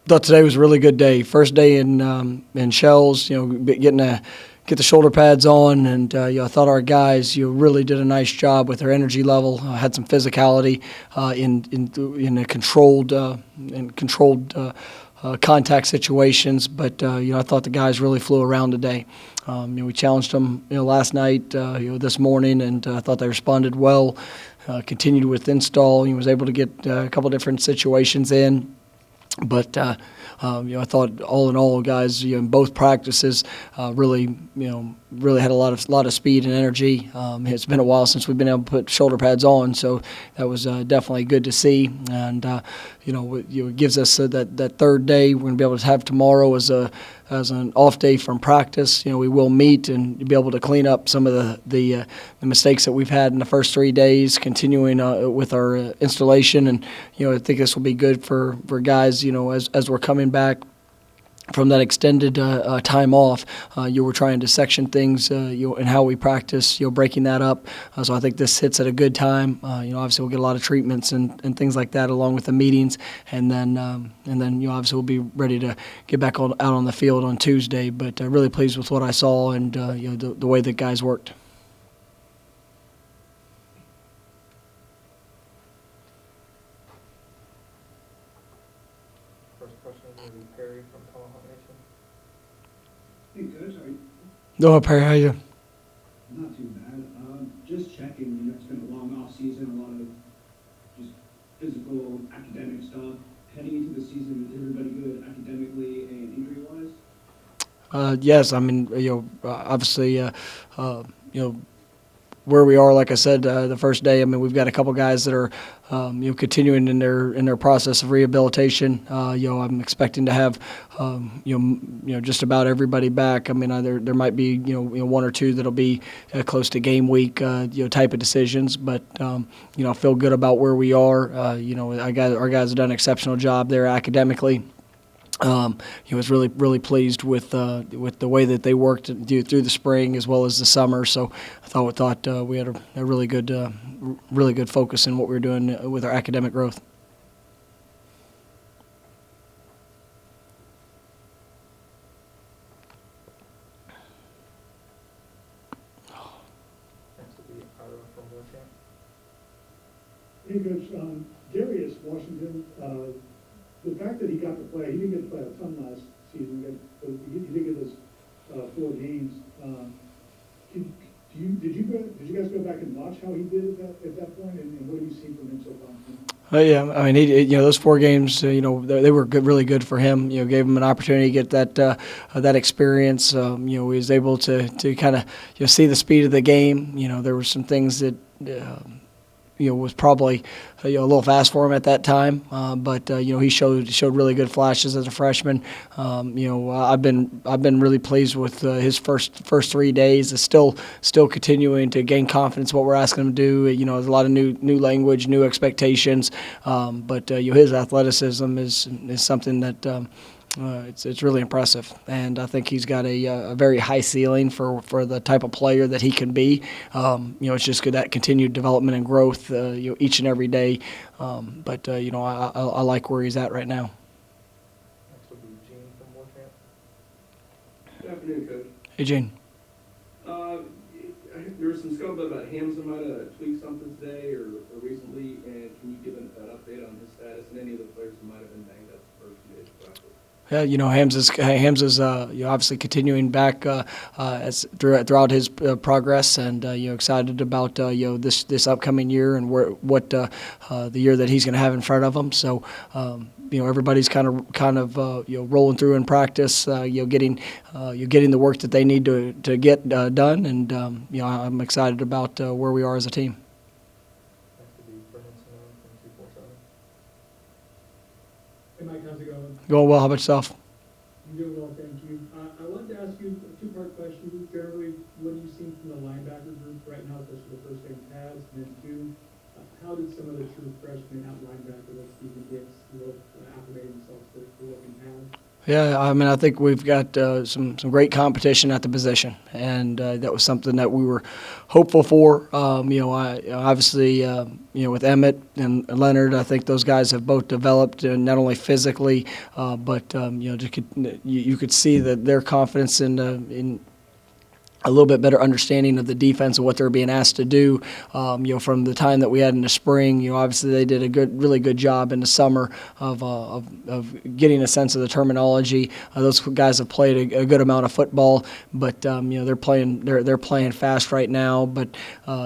Thought today was a really good day. First day in shells, getting to get the shoulder pads on, and I thought our guys really did a nice job with their energy level. Had some physicality in a controlled contact situations, but I thought the guys really flew around today. We challenged them last night, this morning, and I thought they responded well. Continued with install. He was able to get a couple different situations in. But I thought all in all, guys, in both practices, really had a lot of speed and energy. It's been a while since we've been able to put shoulder pads on, so that was definitely good to see. And it gives us that third day we're going to be able to have tomorrow as an off day from practice. We will meet and be able to clean up some of the mistakes that we've had in the first 3 days, continuing with our installation. And I think this will be good for guys. As we're coming back from that extended time off, we're trying to section things, and how we practice, breaking that up. So I think this hits at a good time. Obviously we'll get a lot of treatments and things like that along with the meetings, and then obviously we'll be ready to get back out on the field on Tuesday. But really pleased with what I saw and the way the guys worked. First question is going to be Perry from Tomahawk Nation. Hey, Coach. How are you? No, Perry, how you doing? Not too bad. Just checking. It's been a long off season, a lot of just physical, academic stuff. Heading into the season, is everybody good academically and injury-wise? Yes, I mean, obviously, where we are, like I said, the first day. I mean, we've got a couple guys that are, continuing in their process of rehabilitation. I'm expecting to have, just about everybody back. I mean, there might be, one or two that'll be close to game week, type of decisions. But, I feel good about where we are. Our guys have done an exceptional job there academically. He was really pleased with the way that they worked through the spring as well as the summer. So I thought we had a really good focus in what we were doing with our academic growth. Next will be Ira from Warcamp. Hey, Coach. Darius Washington, the fact that he got to play, he didn't get to play a ton last season. He did get his 4 games. Did you guys go back and watch how he did at that point, and what have you seen from him so far? Yeah, I mean, those 4 games, they were good, really good for him. Gave him an opportunity to get that experience. He was able to kind of see the speed of the game. There were some things that. Was probably a little fast for him at that time, but he showed really good flashes as a freshman. I've been really pleased with his first 3 days. It's still continuing to gain confidence what we're asking him to do. There's a lot of new language, new expectations, but his athleticism is something that. It's really impressive, and I think he's got a very high ceiling for the type of player that he can be. It's just good that continued development and growth, each and every day. But I like where he's at right now. Next will be Gene from Warcamp. Good afternoon, Coach. Hey, Gene. There was some scuttlebutt about Hamza might have tweaked something today or recently, and can you give an update on his status and any of the players who might have been banged up the first 2 days of practice? Yeah, Hamza's obviously continuing back throughout his progress, and excited about this upcoming year and what the year that he's going to have in front of him. So everybody's kind of rolling through in practice, getting the work that they need to get done, and I'm excited about where we are as a team. Next will be Brendan Seminoles from 247. Hey Mike, how's it going? Going well. How about yourself? I'm doing well, thank you. I wanted to ask you a 2-part question. Generally, what are you seeing from the linebacker group right now, especially the first name pads? And then 2, how did some of the true freshmen at linebacker like Stephen Hicks acclimate themselves to working pads? Yeah, I mean, I think we've got some great competition at the position, and that was something that we were hopeful for. Obviously, with Emmett and Leonard, I think those guys have both developed not only physically, but you could see that their confidence in a little bit better understanding of the defense and what they're being asked to do. From the time that we had in the spring, obviously they did a really good job in the summer of getting a sense of the terminology. Those guys have played a good amount of football, but they're playing fast right now. But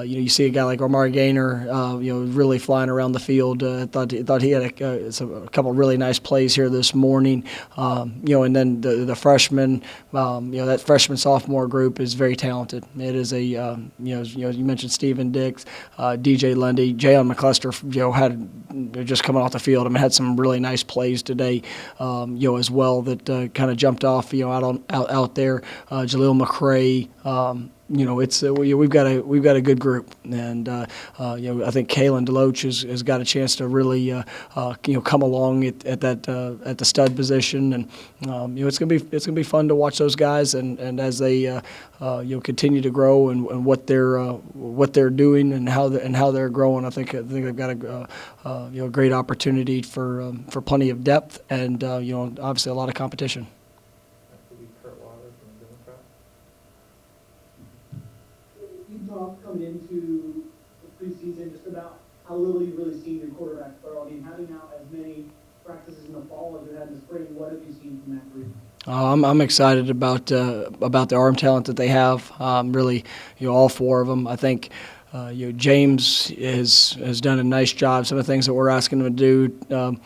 you see a guy like Omar Gaynor, really flying around the field. Thought he had a couple really nice plays here this morning. And then the freshmen, that freshman sophomore group is very talented. It is you mentioned Steven Dix, DJ Lundy, Jayon McCluster, had just coming off the field. I mean, had some really nice plays today, as well that kind of jumped off, out there. Jaleel McCray. We've got a good group, and I think Kalen DeLoach has got a chance to really come along at the stud position, and it's gonna be fun to watch those guys and as they continue to grow and what they're doing and how they're growing. I think they've got a great opportunity for plenty of depth and obviously a lot of competition. That could be Kurt Wilder from the Democrat. You talked coming into the preseason just about how little you've really seen your quarterback throw. I mean, having out as many practices in the fall as you had in the spring, what have you seen from that group? I'm excited about the arm talent that they have. Really, all four of them. I think James has done a nice job. Some of the things that we're asking him to do.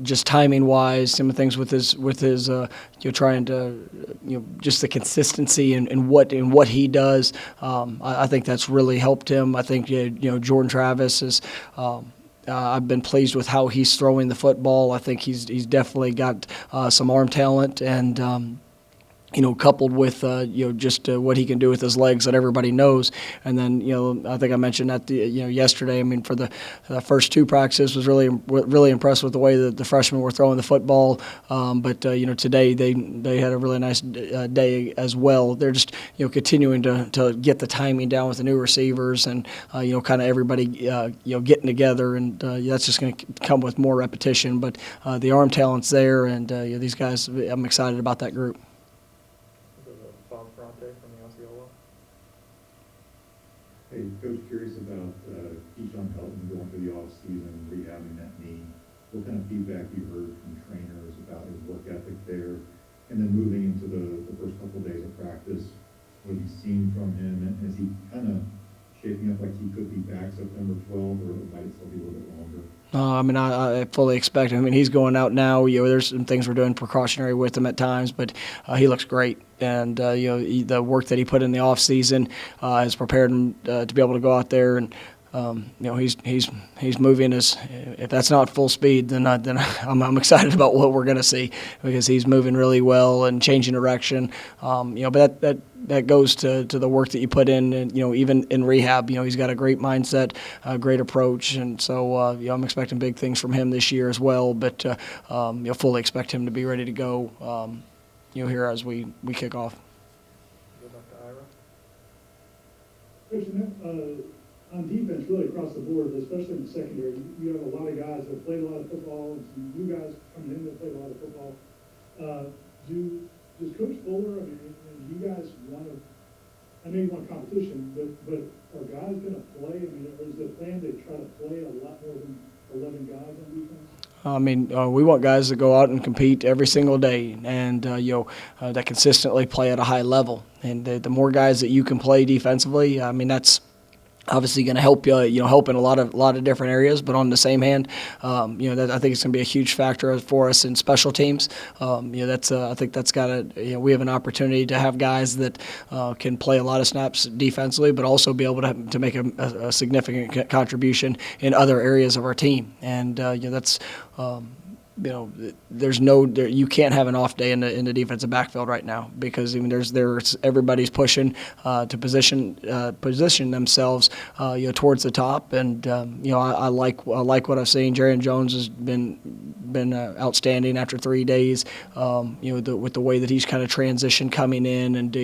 Just timing wise, some of the things with his trying to just the consistency in what he does. I think that's really helped him. I think Jordan Travis is. I've been pleased with how he's throwing the football. I think he's definitely got some arm talent and. Coupled with just what he can do with his legs that everybody knows, and then I think I mentioned that yesterday. I mean, for the first two practices, was really impressed with the way that the freshmen were throwing the football. But today they had a really nice day as well. They're just continuing to get the timing down with the new receivers and kind of everybody getting together, and that's just going to come with more repetition. But the arm talent's there, and these guys, I'm excited about that group. Hey, Coach, curious about Keyshawn Helton going through the offseason, rehabbing that knee. What kind of feedback you heard from trainers about his work ethic there? And then moving into the first couple of days of practice, what have you seen from him? And is he kind of shaping up like he could be back September 12th, or might it still be a little bit longer? I mean, I fully expect him. I mean, he's going out now. There's some things we're doing precautionary with him at times, but he looks great. And the work that he put in the off season has prepared him to be able to go out there and he's moving as if that's not full speed, then I'm excited about what we're going to see because he's moving really well and changing direction. But that goes to the work that you put in, and even in rehab, he's got a great mindset, a great approach, and so I'm expecting big things from him this year as well. But fully expect him to be ready to go. Here as we kick off. Go back to Ira. Coach, on defense, really across the board, especially in the secondary, you have a lot of guys that played a lot of football, and some new guys coming in that played a lot of football. Does Coach Fuller, I mean, you guys want to, I know you want competition, but are guys going to play? I mean, is the plan to try to play a lot more than 11 guys on defense? I mean, we want guys to go out and compete every single day, and that consistently play at a high level. And the more guys that you can play defensively, I mean, that's obviously going to help help in a lot of different areas. But on the same hand, that I think it's going to be a huge factor for us in special teams. That's I think that's got to we have an opportunity to have guys that can play a lot of snaps defensively, but also be able to make a significant contribution in other areas of our team. And that's. you can't have an off day in the defensive backfield right now, because I mean there's everybody's pushing to position themselves towards the top, and I like what I've seen. Jerry Jones has been outstanding after 3 days. With the way that he's kind of transitioned coming in, and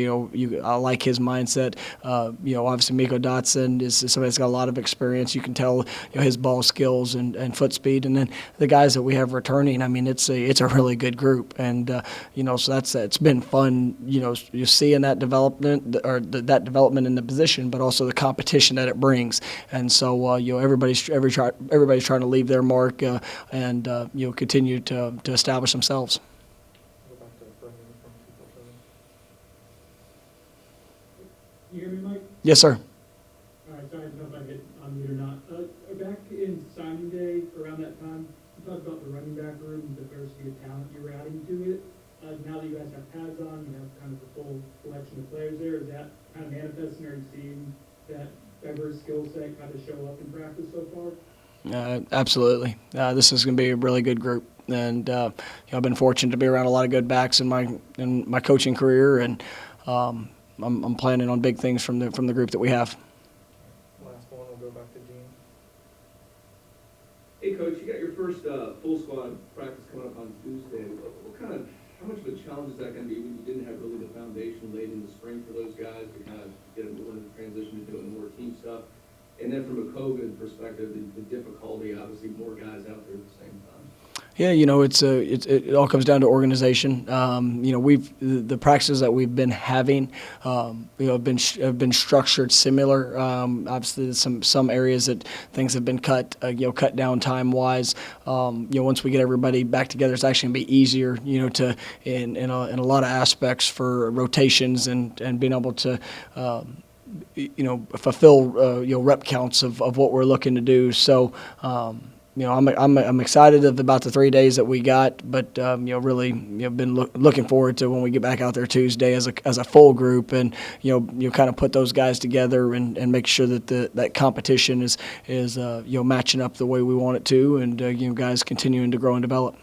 I like his mindset. Obviously Miko Dotson is somebody that's got a lot of experience. You can tell his ball skills and foot speed, and then the guys that we have returning. I mean, it's a really good group, and so it's been fun. You're seeing that development that development in the position, but also the competition that it brings. And so everybody's trying to leave their mark and continue to establish themselves. Go back to Brendan from 247. You hear me, Mike? Yes, sir. All right, sorry, I don't know if I get on mute or not. Back in signing day, around that time, you talked about the running back room, the diversity of talent you were adding to it. Now that you guys have pads on, you have kind of a full collection of players there. Is that kind of manifesting, or are you seeing that diverse skill set kind of show up in practice so far? Absolutely. This is going to be a really good group, and I've been fortunate to be around a lot of good backs in my coaching career, and I'm planning on big things from the group that we have. Last one, we'll go back to Gene. Hey, Coach, you got your first full squad practice coming up on Tuesday. How much of a challenge is that going to be when you didn't have really the foundation laid in the spring for those guys to kind of get them willing to transition to doing more team stuff? And then from a COVID perspective, the difficulty, obviously more guys out there at the same time. Yeah, it all comes down to organization. The practices that we've been having, have been structured similar. Obviously, some areas that things have been cut down time wise. Once we get everybody back together, it's actually gonna be easier, to in a lot of aspects for rotations and being able to. Fulfill rep counts of what we're looking to do. So I'm excited about the 3 days that we got, but really been looking forward to when we get back out there Tuesday as a full group, and kind of put those guys together and make sure that that competition is matching up the way we want it to, and guys continuing to grow and develop.